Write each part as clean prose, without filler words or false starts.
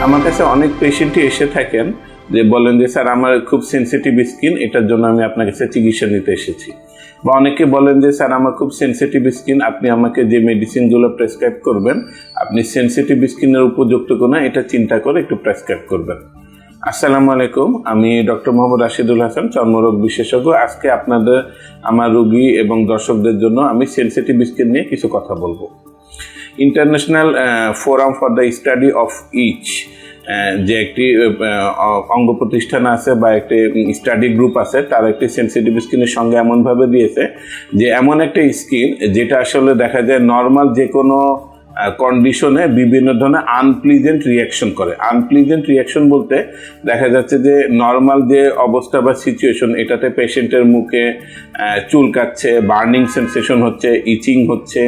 আমার কাছে অনেক পেশেন্টই এসে থাকেন যে বলেন যে স্যার আমার খুব সেনসিটিভ স্কিন, এটার জন্য আমি আপনার কাছে চিকিৎসা নিতে এসেছি। বা অনেকে বলেন যে স্যার আমার খুব সেনসিটিভ স্কিন, আপনি আমাকে যে মেডিসিনগুলো প্রেসক্রাইব করবেন আপনি সেনসিটিভ স্কিনের উপযুক্ত কিনা এটা চিন্তা করে একটু প্রেসক্রাইব করবেন। আসসালামু আলাইকুম, আমি ডক্টর মোহাম্মদ রাশিদুল হাসান, চর্মরোগ বিশেষজ্ঞ। আজকে আপনাদের আমার রোগী এবং দর্শকদের জন্য আমি সেনসিটিভ স্কিন নিয়ে কিছু কথা বলবো। International forum for the study of each যে একটি অঙ্গ প্রতিষ্ঠান আছে বা একটি স্টাডি গ্রুপ আছে, তার একটি সেনসিটিভ স্কিনের সঙ্গে এমনভাবে দিয়েছে যে এমন একটা স্কিন যেটা আসলে দেখা যায় নর্মাল যে কোনো কন্ডিশনে বিভিন্ন ধরনের আনপ্লিজেন্ট রিয়াকশন করে। আনপ্লিজেন্ট রিয়াকশন বলতে দেখা যাচ্ছে যে নর্মাল যে অবস্থা বা সিচুয়েশন, এটাতে পেশেন্টের মুখে চুলকাচ্ছে, বার্নিং সেন্সেশন হচ্ছে, ইচিং হচ্ছে,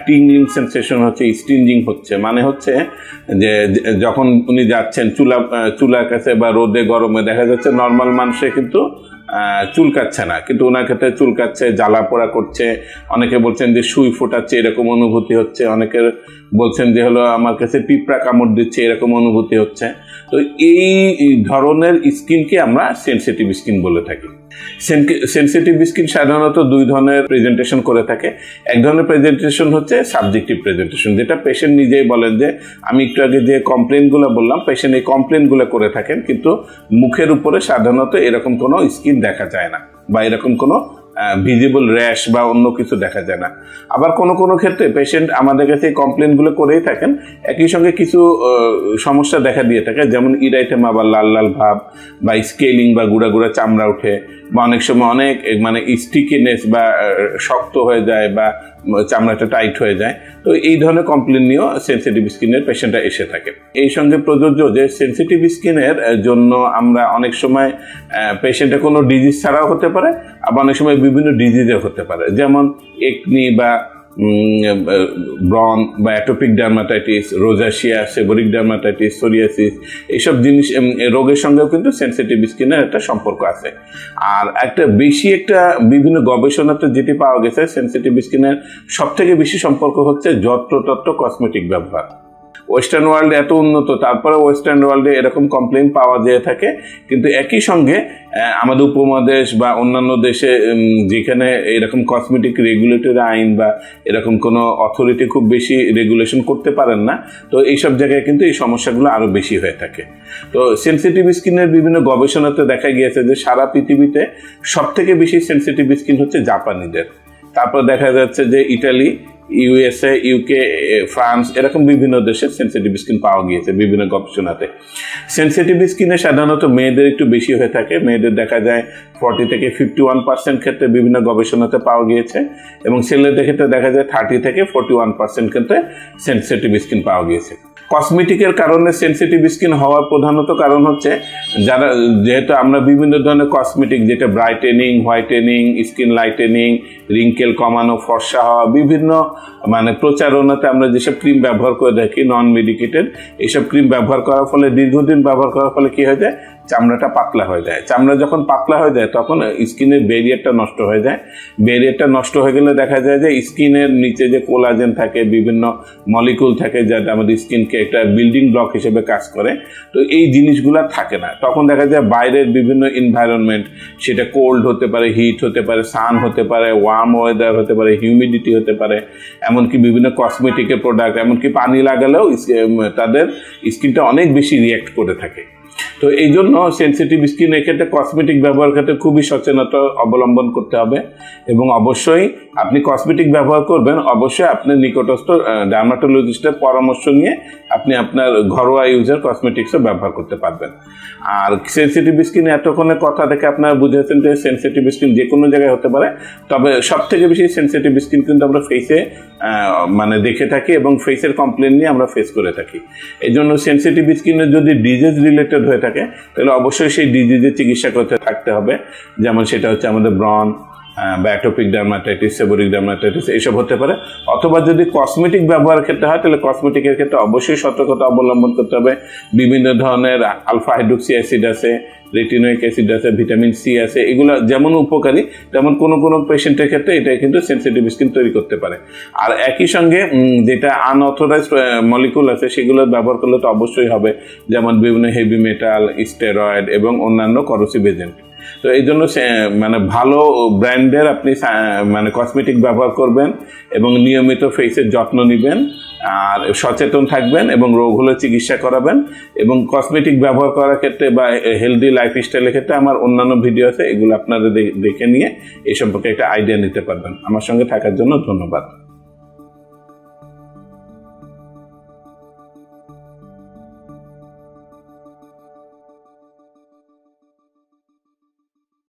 টিংলিং সেন্সেশন হচ্ছে, স্টিঞ্জিং হচ্ছে। মানে হচ্ছে যে যখন উনি যাচ্ছেন চুলার কাছে বা রোদে গরমে, দেখা যাচ্ছে নর্মাল মানুষে কিন্তু চুলকাচ্ছে না, কিন্তু ওনার ক্ষেত্রে চুলকাচ্ছে, জ্বালা পোড়া করছে। অনেকে বলছেন যে সুই ফোটাচ্ছে, এরকম অনুভূতি হচ্ছে। অনেকে বলছেন যে হলো আমার কাছে পিঁপড়া কামড় দিচ্ছে, এরকম অনুভূতি হচ্ছে। তো এই ধরনের স্কিনকে আমরা সেনসিটিভ স্কিন বলে থাকি। সেনসিটিভ স্কিন সাধারণত দুই ধরনের প্রেজেন্টেশন করে থাকে। এক ধরনের প্রেজেন্টেশন হচ্ছে সাবজেক্টিভ প্রেজেন্টেশন, যেটা পেশেন্ট নিজেই বলেন যে আমি একটু আগে যে কমপ্লেনগুলো বললাম, পেশেন্ট এই কমপ্লেনগুলো করে থাকেন, কিন্তু মুখের উপরে সাধারণত এরকম কোনো স্কিন দেখা যায় না বা এরকম কোনো ভিজিবল র্যাশ বা অন্য কিছু দেখা যায় না। আবার কোনো ক্ষেত্রে পেশেন্ট আমাদের কাছে এই কমপ্লেনগুলো করেই থাকেন, একই সঙ্গে কিছু সমস্যা দেখা দিয়ে থাকে, যেমন ইরাইটেমা বা লাল লাল ভাব বা স্কেলিং বা গুঁড়া গুঁড়া চামড়া ওঠে, বা অনেক সময় অনেক মানে স্টিকিনেস বা শক্ত হয়ে যায় বা চামড়াটা টাইট হয়ে যায়। তো এই ধরনের কমপ্লেন নিয়েও সেনসিটিভ স্কিনের পেশেন্টরা এসে থাকে। এই সঙ্গে প্রযোজ্য যে সেনসিটিভ স্কিনের জন্য আমরা অনেক সময় পেশেন্টের কোনো ডিজিজ ছাড়াও হতে পারে, আবার অনেক সময় বিভিন্ন ডিজিজও হতে পারে, যেমন একনি বা ব্রন বা atopic dermatitis, rosacea, seborrhoeic dermatitis, psoriasis, এইসব জিনিস রোগের সঙ্গেও কিন্তু সেনসিটিভ স্কিনের একটা সম্পর্ক আছে। আর একটা বিভিন্ন গবেষণাতে যেটি পাওয়া গেছে, সেনসিটিভ স্কিনের সবথেকে বেশি সম্পর্ক হচ্ছে যত্রতত্র কসমেটিক ব্যবহার। ওয়েস্টার্ন ওয়ার্ল্ডে এত উন্নত, তারপরে ওয়েস্টার্ন ওয়ার্ল্ডে এরকম কমপ্লেন পাওয়া যেয়ে থাকে, কিন্তু একই সঙ্গে আমাদের উপমহাদেশ বা অন্যান্য দেশে যেখানে এরকম কসমেটিক রেগুলেটরি আইন বা এরকম কোনো অথরিটি খুব বেশি রেগুলেশন করতে পারেন না, তো এইসব জায়গায় কিন্তু এই সমস্যাগুলো আরও বেশি হয়ে থাকে। তো সেনসিটিভ স্কিনের বিভিন্ন গবেষণাতে দেখা গিয়েছে যে সারা পৃথিবীতে সবথেকে বেশি সেনসিটিভ স্কিন হচ্ছে জাপানিদের, তারপর দেখা যাচ্ছে যে ইটালি, ইউএসএ, ইউকে, ফ্রান্স, এরকম বিভিন্ন দেশের সেনসিটিভ স্কিন পাওয়া গিয়েছে বিভিন্ন গবেষণাতে। সেনসিটিভ স্কিনে সাধারণত মেয়েদের একটু বেশি হয়ে থাকে, মেয়েদের দেখা যায় 40 থেকে 51% ক্ষেত্রে বিভিন্ন গবেষণাতে পাওয়া গিয়েছে, এবং ছেলেদের ক্ষেত্রে দেখা যায় 30 থেকে 41% ক্ষেত্রে সেনসিটিভ স্কিন পাওয়া গিয়েছে। কসমেটিকের কারণে সেনসিটিভ স্কিন হওয়ার প্রধানত কারণ হচ্ছে যেহেতু আমরা বিভিন্ন ধরনের কসমেটিক, যেটা brightening, whitening, skin lightning, wrinkle কমানো, ফর্সা হওয়া, বিভিন্ন মানে প্রচারণাতে আমরা যেসব ক্রিম ব্যবহার করে থাকি নন মেডিকেটেড, এইসব ক্রিম ব্যবহার করার ফলে দীর্ঘদিন ব্যবহার করার ফলে কি হয়ে যায়, চামড়াটা পাতলা হয়ে যায়। চামড়া যখন পাতলা হয়ে যায় তখন স্কিনের ব্যারিয়ারটা নষ্ট হয়ে যায়। ব্যারিয়ারটা নষ্ট হয়ে গেলে দেখা যায় যে স্কিনের নিচে যে কোলাজেন থাকে, বিভিন্ন মলিকুল থাকে, যাতে আমাদের স্কিনকে একটা বিল্ডিং ব্লক হিসেবে কাজ করে, তো এই জিনিসগুলো থাকে না। তখন দেখা যায় বাইরের বিভিন্ন এনভায়রনমেন্ট, সেটা কোল্ড হতে পারে, হিট হতে পারে, সান হতে পারে, ওয়ার্ম ওয়েদার হতে পারে, হিউমিডিটি হতে পারে, এমনকি বিভিন্ন কসমেটিকের প্রোডাক্ট, এমনকি পানি লাগালেও তাদের স্কিনটা অনেক বেশি রিয়্যাক্ট করে থাকে। তো এই জন্য সেনসিটিভ স্কিন এক্ষেত্রে কসমেটিক ব্যবহার ক্ষেত্রে খুবই সচেতনতা অবলম্বন করতে হবে, এবং অবশ্যই আপনি কসমেটিক ব্যবহার করবেন, অবশ্যই আপনার নিকটস্থ ডার্মাটোলজিস্টের পরামর্শ নিয়ে আপনি আপনার ঘরোয়া ইউজার কসমেটিক্সও ব্যবহার করতে পারবেন। আর সেনসিটিভ স্কিন এতক্ষণের কথা থেকে আপনারা বুঝেছেন যে সেনসিটিভ স্কিন যে কোনো জায়গায় হতে পারে, তবে সব থেকে বেশি সেনসিটিভ স্কিন কিন্তু আমরা ফেসে মানে দেখে থাকি, এবং ফেসের কমপ্লেন নিয়ে আমরা ফেস করে থাকি। এই জন্য সেনসিটিভ স্কিনের যদি ডিজিজ রিলেটেড হয়ে থাকে তাহলে অবশ্যই সেই ডিজিজের চিকিৎসা করতে থাকতে হবে, যেমন সেটা হচ্ছে আমাদের ব্রন, বা অ্যাটোপিক ডার্মাটাইটিস, সেবোরিক ডার্মাটাইটিস এইসব হতে পারে। অথবা যদি কসমেটিক ব্যবহারের ক্ষেত্রে হয় তাহলে কসমেটিকের ক্ষেত্রে অবশ্যই সতর্কতা অবলম্বন করতে হবে। বিভিন্ন ধরনের আলফা হাইড্রোক্সি অ্যাসিড আছে, রেটিনোইক অ্যাসিড আছে, ভিটামিন সি আছে, এগুলো যেমন উপকারী তেমন কোনো পেশেন্টের ক্ষেত্রে এটা কিন্তু সেনসিটিভ স্কিন তৈরি করতে পারে। আর একই সঙ্গে যেটা আনঅথরাইজড মলিকুল আছে সেগুলো ব্যবহার করলে তো অবশ্যই হবে, যেমন বিভিন্ন হেভি মেটাল, স্টেরয়েড এবং অন্যান্য করোসিভ এজেন্ট। তো এই জন্য মানে ভালো ব্র্যান্ডের আপনি মানে কসমেটিক ব্যবহার করবেন এবং নিয়মিত ফেসের যত্ন নেবেন, আর সচেতন থাকবেন এবং রোগ হলে চিকিৎসা করাবেন। এবং কসমেটিক ব্যবহার করার ক্ষেত্রে বা হেলদি লাইফস্টাইলের ক্ষেত্রে আমার অন্যান্য ভিডিও আছে, এগুলো আপনারা দেখে নিয়ে এই সম্পর্কে একটা আইডিয়া নিতে পারবেন। আমার সঙ্গে থাকার জন্য ধন্যবাদ।